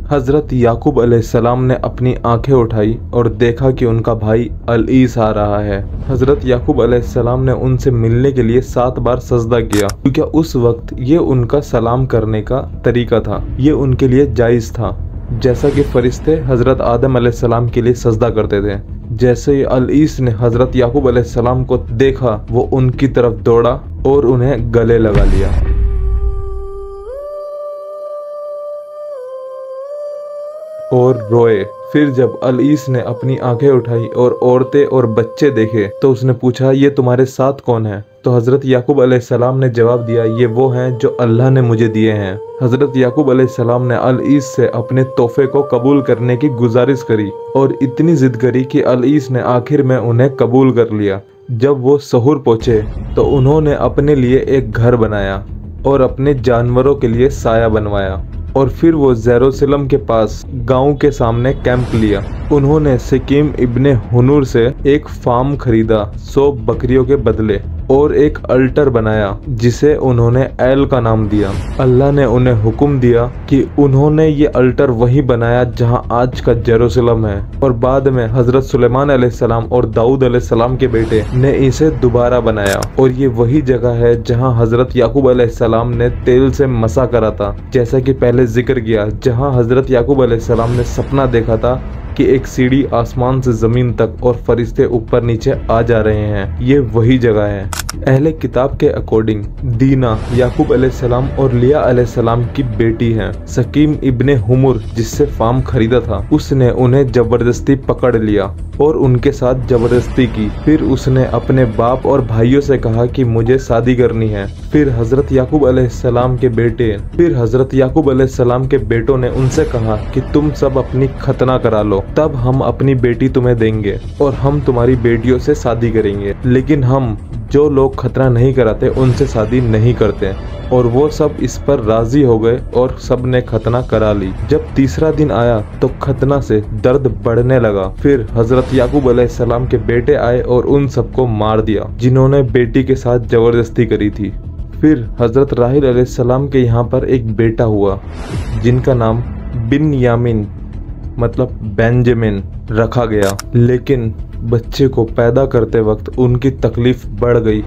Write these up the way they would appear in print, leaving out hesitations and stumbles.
हज़रत याकूब अलैहिस्सलाम ने अपनी आंखें उठाई और देखा कि उनका भाई अलईस आ रहा है। हज़रत याकूब अलैहिस्सलाम ने उनसे मिलने के लिए 7 बार सजदा किया, क्योंकि उस वक्त ये उनका सलाम करने का तरीका था, ये उनके लिए जायज़ था, जैसा कि फरिश्ते हज़रत आदम अलैहिस्सलाम के लिए सजदा करते थे। जैसे ही अलईस ने हज़रत याकूब अलैहिस्सलाम को देखा, वो उनकी तरफ दौड़ा और उन्हें गले लगा लिया। और रोए। फिर जब अलईस ने अपनी आंखें उठाई और औरतें और बच्चे देखे तो उसने पूछा, ये तुम्हारे साथ कौन है? तो हज़रत याकूब अलैहिस्सलाम ने जवाब दिया, ये वो हैं जो अल्लाह ने मुझे दिए हैं। हज़रत याकूब अलैहिस्सलाम ने अलईस से अपने तोहफे को कबूल करने की गुजारिश करी और इतनी जिद करी कि अलईस ने आखिर में उन्हें कबूल कर लिया। जब वो सहूर पहुँचे तो उन्होंने अपने लिए एक घर बनाया और अपने जानवरों के लिए साया बनवाया और फिर वो जेरूसलम के पास गांव के सामने कैंप लिया। उन्होंने सिकीम इब्ने हुनूर से एक फार्म खरीदा 100 बकरियों के बदले और एक अल्टर बनाया जिसे उन्होंने एल का नाम दिया। अल्लाह ने उन्हें हुक्म दिया कि उन्होंने ये अल्टर वहीं बनाया जहां आज का जेरूसलम है, और बाद में हज़रत सुलेमान अलैहिस्सलाम और दाऊद अलैहिस्सलाम के बेटे ने इसे दोबारा बनाया, और ये वही जगह है जहां हज़रत याकूब अलैहिस्सलाम ने तेल से मसा करा था, जैसा कि पहले जिक्र किया, जहां हज़रत याकूब अलैहिस्सलाम ने सपना देखा था कि एक सीढ़ी आसमान से ज़मीन तक और फरिश्ते ऊपर नीचे आ जा रहे हैं। ये वही जगह है। अहले किताब के अकॉर्डिंग दीना याकूब अलैहिस्सलाम और लिया अलैहिस्सलाम की बेटी हैं। सकीम इब्ने हुमुर जिससे फार्म खरीदा था, उसने उन्हें जबरदस्ती पकड़ लिया और उनके साथ जबरदस्ती की। फिर उसने अपने बाप और भाइयों से कहा कि मुझे शादी करनी है। फिर हज़रत याकूब अलैहिस्सलाम के बेटों ने उनसे कहा कि तुम सब अपनी खतना करा लो, तब हम अपनी बेटी तुम्हें देंगे और हम तुम्हारी बेटियों से शादी करेंगे। लेकिन हम जो लोग खतना नहीं कराते उनसे शादी नहीं करते। और वो सब इस पर राजी हो गए और सब ने खतना करा ली। जब तीसरा दिन आया तो खतना से दर्द बढ़ने लगा। फिर हज़रत याकूब अलैहिस्सलाम के बेटे आए और उन सबको मार दिया जिन्होंने बेटी के साथ जबरदस्ती करी थी। फिर हज़रत राहिल अलैहिस्सलाम के यहाँ पर एक बेटा हुआ जिनका नाम बिन्यामीन मतलब बेंजामिन रखा गया, लेकिन बच्चे को पैदा करते वक्त उनकी तकलीफ बढ़ गई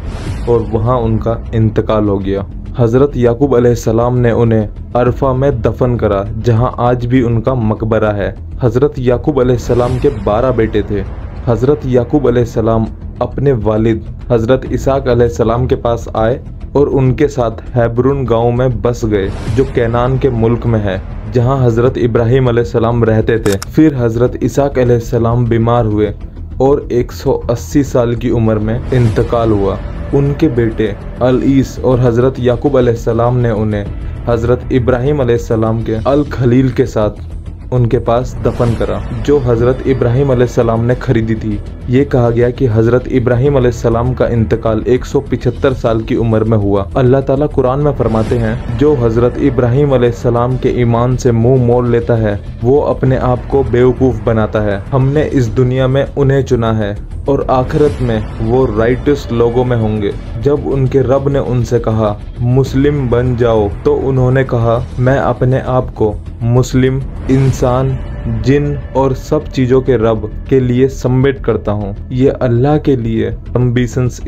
और वहाँ उनका इंतकाल हो गया। हज़रत याकूब अलैहिस्सलाम ने उन्हें अरफा में दफन करा, जहाँ आज भी उनका मकबरा है। हज़रत याकूब अलैहिस्सलाम के 12 बेटे थे। हज़रत याकूब अलैहिस्सलाम अपने वालिद हज़रत इसाक अलैहिस्सलाम के पास आए और उनके साथ हेब्रोन गांव में बस गए, जो कैनान के मुल्क में है, जहां हज़रत इब्राहिम अलैहिस्सलाम रहते थे। फिर हज़रत इसाक अलैहिस्सलाम बीमार हुए और 180 साल की उम्र में इंतकाल हुआ। उनके बेटे अलईस और हज़रत याकूब अलैहिस्सलाम ने उन्हें हज़रत इब्राहिम अलैहिस्सलाम के अल खलील के साथ उनके पास दफन करा, जो हज़रत इब्राहिम अलैहिस्सलाम ने खरीदी थी। ये कहा गया कि हज़रत इब्राहिम अलैहिस्सलाम का इंतकाल 175 साल की उम्र में हुआ। अल्लाह ताला कुरान में फरमाते हैं, जो हज़रत इब्राहिम अलैहिस्सलाम के ईमान से मुंह मोड़ लेता है वो अपने आप को बेवकूफ़ बनाता है। हमने इस दुनिया में उन्हें चुना है और आखिरत में वो राइटस लोगों में होंगे। जब उनके रब ने उनसे कहा मुस्लिम बन जाओ, तो उन्होंने कहा मैं अपने आप को मुस्लिम, इंसान, जिन और सब चीज़ों के रब के लिए सबमिट करता हूँ। ये अल्लाह के लिए संबीसेंस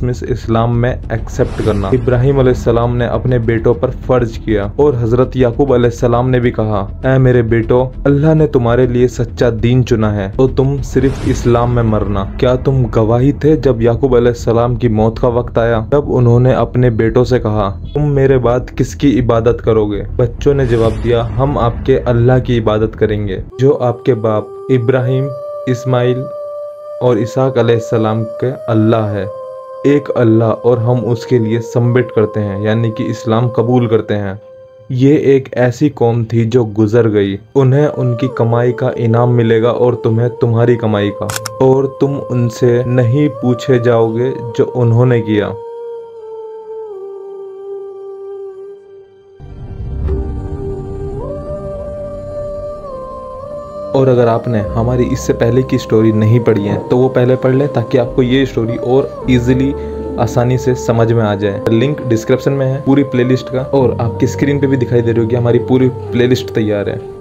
मीन्स इस्लाम में एक्सेप्ट करना। इब्राहिम अलैहिस्सलाम ने अपने बेटों पर फर्ज किया और हज़रत याकूब अलैहिस्सलाम ने भी कहा, ऐ मेरे बेटो, अल्लाह ने तुम्हारे लिए सच्चा दीन चुना है तो तुम सिर्फ इस्लाम में मरना। क्या तुम गवाही थे जब याकूब अलैहिस्सलाम की मौत का वक्त आया? तब उन्होंने अपने बेटों से कहा, तुम मेरे बाद किसकी इबादत करोगे? बच्चों ने जवाब दिया, हम आपके अल्लाह की इबादत करेंगे, जो आपके बाप इब्राहिम, इस्माइल और इसाक अलैहिस्सलाम के अल्लाह है। एक अल्लाह, और हम उसके लिए सबमिट करते हैं, यानी कि इस्लाम कबूल करते हैं। ये एक ऐसी कौम थी जो गुजर गई, उन्हें उनकी कमाई का इनाम मिलेगा और तुम्हें तुम्हारी कमाई का, और तुम उनसे नहीं पूछे जाओगे जो उन्होंने किया। और अगर आपने हमारी इससे पहले की स्टोरी नहीं पढ़ी है तो वो पहले पढ़ लें, ताकि आपको ये स्टोरी और इजीली आसानी से समझ में आ जाए। लिंक डिस्क्रिप्शन में है पूरी प्लेलिस्ट का, और आपकी स्क्रीन पे भी दिखाई दे रही होगी हमारी पूरी प्लेलिस्ट तैयार है।